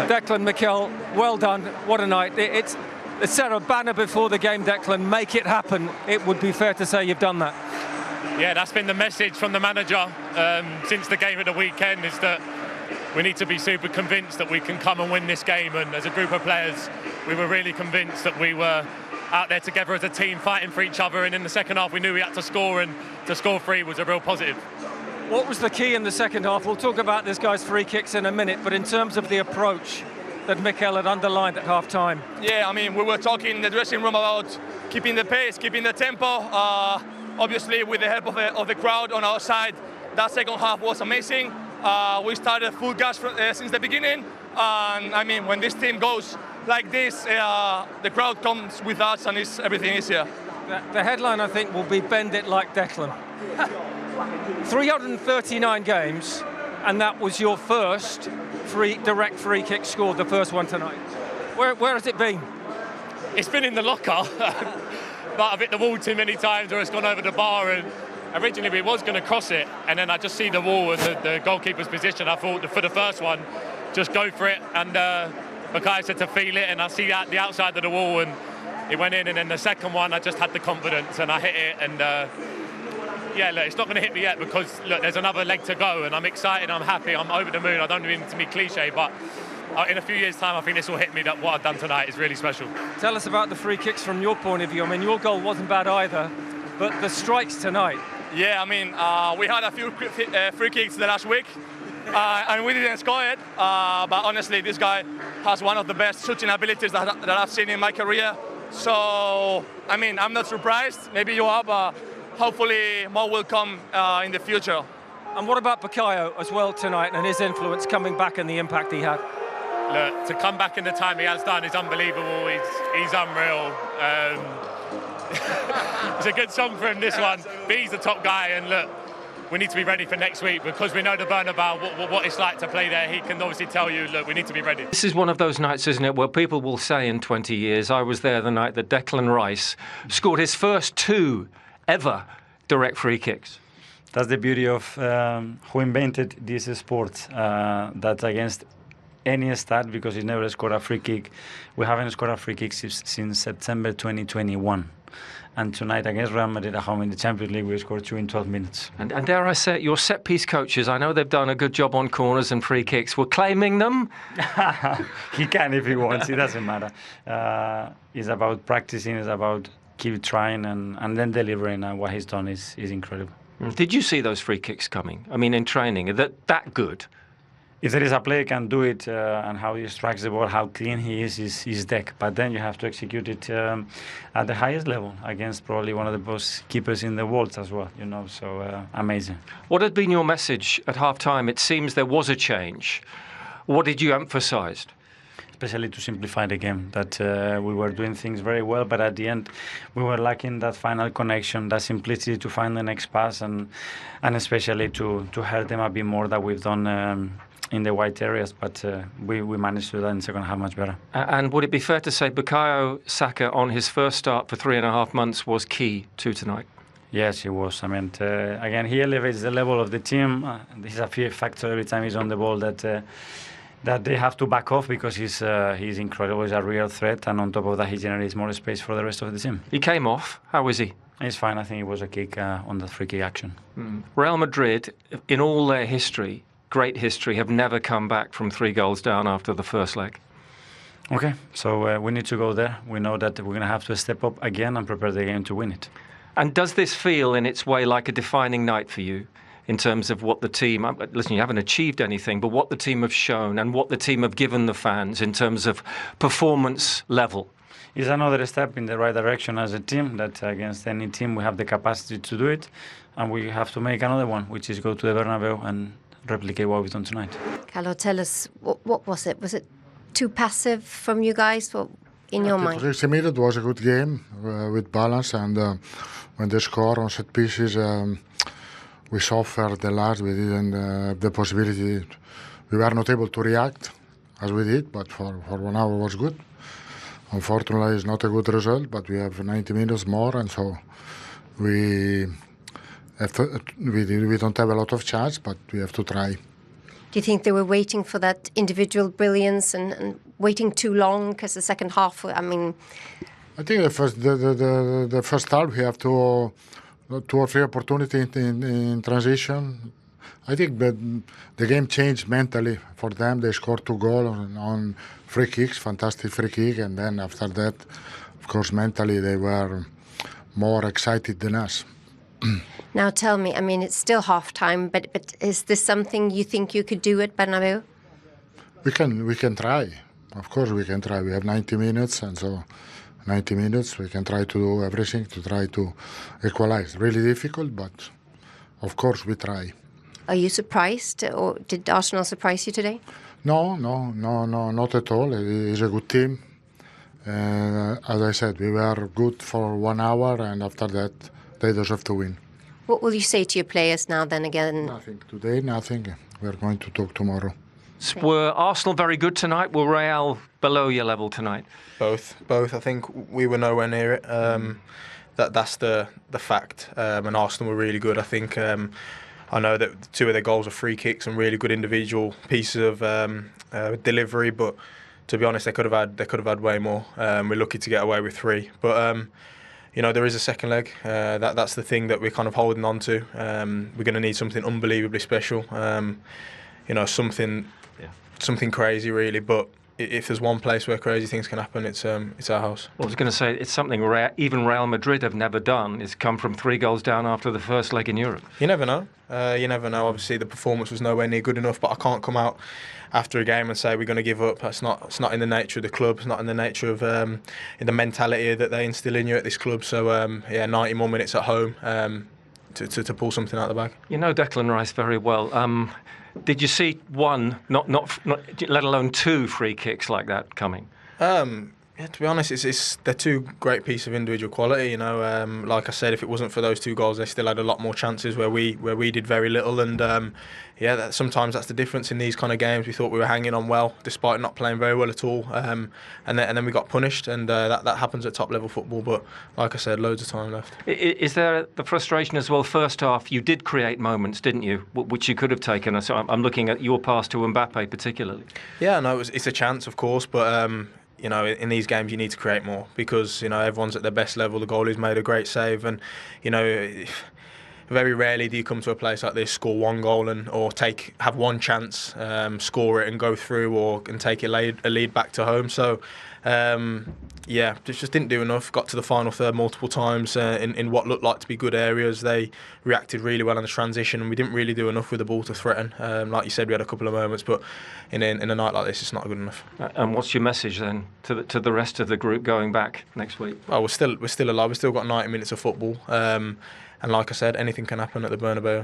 Declan, Mikel, well done. What a night. It's set a banner before the game, Declan. Make it happen. It would be fair to say you've done that. Yeah, that's been the message from the manager since the game of the weekend, is that we need to be super convinced that we can come and win this game. And as a group of players, we were really convinced that we were out there together as a team, fighting for each other. And in the second half, we knew we had to score, and to score 3 was a real positive. What was the key in the second half? We'll talk about this guy's free kicks in a minute, but in terms of the approach that Mikel had underlined at half-time. Yeah, I mean, we were talking in the dressing room about keeping the pace, keeping the tempo. Obviously, with the help of the crowd on our side, that second half was amazing. We started full gas since the beginning. And I mean, when this team goes like this, the crowd comes with us and everything is here. The headline, I think, will be "Bend it like Declan." 339 games, and that was your first direct free kick scored, the first one tonight. Where has it been? It's been in the locker. But I've hit the wall too many times, or it's gone over the bar. And originally we was going to cross it, and then I just see the wall and the goalkeeper's position. I thought for the first one, just go for it. And Bukayo said to feel it, and I see the outside of the wall, and it went in. And then the second one, I just had the confidence, and I hit it. And yeah, look, it's not going to hit me yet because look, there's another leg to go, and I'm excited, I'm happy, I'm over the moon. I don't mean to be cliche, but in a few years' time, I think this will hit me that what I've done tonight is really special. Tell us about the free kicks from your point of view. I mean, your goal wasn't bad either, but the strikes tonight. Yeah, I mean, we had a few free kicks the last week, and we didn't score it. But honestly, this guy has one of the best shooting abilities that I've seen in my career. So, I mean, I'm not surprised. Maybe you are, but hopefully more will come in the future. And what about Bukayo as well tonight and his influence coming back and the impact he had? Look, to come back in the time he has done is unbelievable. He's unreal. It's a good song for him, this one. But he's the top guy, and look, we need to be ready for next week because we know the Bernabeu, what it's like to play there. He can obviously tell you, look, we need to be ready. This is one of those nights, isn't it, where people will say in 20 years, I was there the night that Declan Rice scored his first 2 ever direct free kicks. That's the beauty of who invented this sport. That's against any stat because he never scored a free kick. We haven't scored a free kick since September 2021. And tonight against Real Madrid at home in the Champions League, we scored 2 in 12 minutes. And dare I say it, your set-piece coaches, I know they've done a good job on corners and free kicks. We're claiming them. He can if he wants. It doesn't matter. It's about practicing. It's about keep trying and then delivering. And what he's done is incredible. Did you see those free kicks coming? I mean, in training, that good? If there is a player can do it and how he strikes the ball, how clean he is his deck. But then you have to execute it at the highest level against probably one of the best keepers in the world as well. You know, so amazing. What had been your message at half-time? It seems there was a change. What did you emphasise? Especially to simplify the game, that we were doing things very well, but at the end we were lacking that final connection, that simplicity to find the next pass, and especially to hurt them a bit more that we've done in the white areas, but we managed to do that in the second half much better. And would it be fair to say Bukayo Saka on his first start for 3.5 months was key to tonight? Yes, he was. I mean, again, he elevates the level of the team. He's a fear factor every time he's on the ball that they have to back off because he's incredible. He's a real threat, and on top of that, he generates more space for the rest of the team. He came off. How was he? He's fine. I think it was a kick on that free kick action. Real Madrid, in all their history, great history, have never come back from 3 goals down after the first leg. Okay, so we need to go there. We know that we're going to have to step up again and prepare the game to win it. And does this feel in its way like a defining night for you in terms of what the team, listen, you haven't achieved anything, but what the team have shown and what the team have given the fans in terms of performance level? It's another step in the right direction as a team, that against any team we have the capacity to do it, and we have to make another one, which is go to the Bernabeu and replicate what we've done tonight. Carlo, tell us, what was it? Was it too passive from you guys? What, in your mind? It was a good game with balance, and when they score on set pieces, we suffered a lot. We didn't have the possibility. We were not able to react as we did, but for 1 hour was good. Unfortunately, it's not a good result, but we have 90 minutes more, and so we don't have a lot of chance, but we have to try. Do you think they were waiting for that individual brilliance and waiting too long? Because the second half, I mean... I think the first half we have two or three opportunities in transition. I think that the game changed mentally for them. They scored 2 goals on free kicks, fantastic free kick, and then after that, of course, mentally they were more excited than us. Now tell me, I mean, it's still half-time, but is this something you think you could do at Bernabeu? We can try. Of course we can try. We have 90 minutes, and so 90 minutes we can try to do everything to try to equalize. Really difficult, but of course we try. Are you surprised, or did Arsenal surprise you today? No, not at all. It's a good team. As I said, we were good for 1 hour, and after that, they deserve to win. What will you say to your players now, then, again? Nothing today, nothing. We're going to talk tomorrow. Were Arsenal very good tonight? Were Real below your level tonight? Both. I think we were nowhere near it. That's the fact. And Arsenal were really good. I think I know that 2 of their goals are free kicks and really good individual pieces of delivery. But to be honest, they could have had way more. We're lucky to get away with 3. But you know, there is a second leg. That's the thing that we're kind of holding on to. We're going to need something unbelievably special. You know, something crazy, really. But if there's one place where crazy things can happen, it's our house. Well, I was going to say, it's something even Real Madrid have never done, is come from 3 goals down after the first leg in Europe. You never know. Obviously, the performance was nowhere near good enough, but I can't come out after a game and say we're going to give up. It's not in the nature of the club. It's not in the nature of in the mentality that they instill in you at this club. So 90 more minutes at home to pull something out of the bag. You know Declan Rice very well. Did you see one, not let alone 2 free kicks like that coming? Yeah, to be honest, they're 2 great pieces of individual quality. You know, like I said, if it wasn't for those 2 goals, they still had a lot more chances where we did very little. And sometimes that's the difference in these kind of games. We thought we were hanging on well, despite not playing very well at all. And then we got punished, and that happens at top level football. But like I said, loads of time left. Is there the frustration as well? First half, you did create moments, didn't you, which you could have taken? So I'm looking at your pass to Mbappe particularly. Yeah, no, it's a chance, of course, but. You know, in these games you need to create more because, you know, everyone's at their best level. The goalie's made a great save, and, you know, very rarely do you come to a place like this, score 1 goal or have 1 chance, score it and go through and take a lead back to home. So, just didn't do enough. Got to the final third multiple times in what looked like to be good areas. They reacted really well in the transition, and we didn't really do enough with the ball to threaten. Like you said, we had a couple of moments, but in a night like this, it's not good enough. And what's your message then to the rest of the group going back next week? Well, we're still alive. We've still got 90 minutes of football, and like I said, anything can happen at the Bernabeu.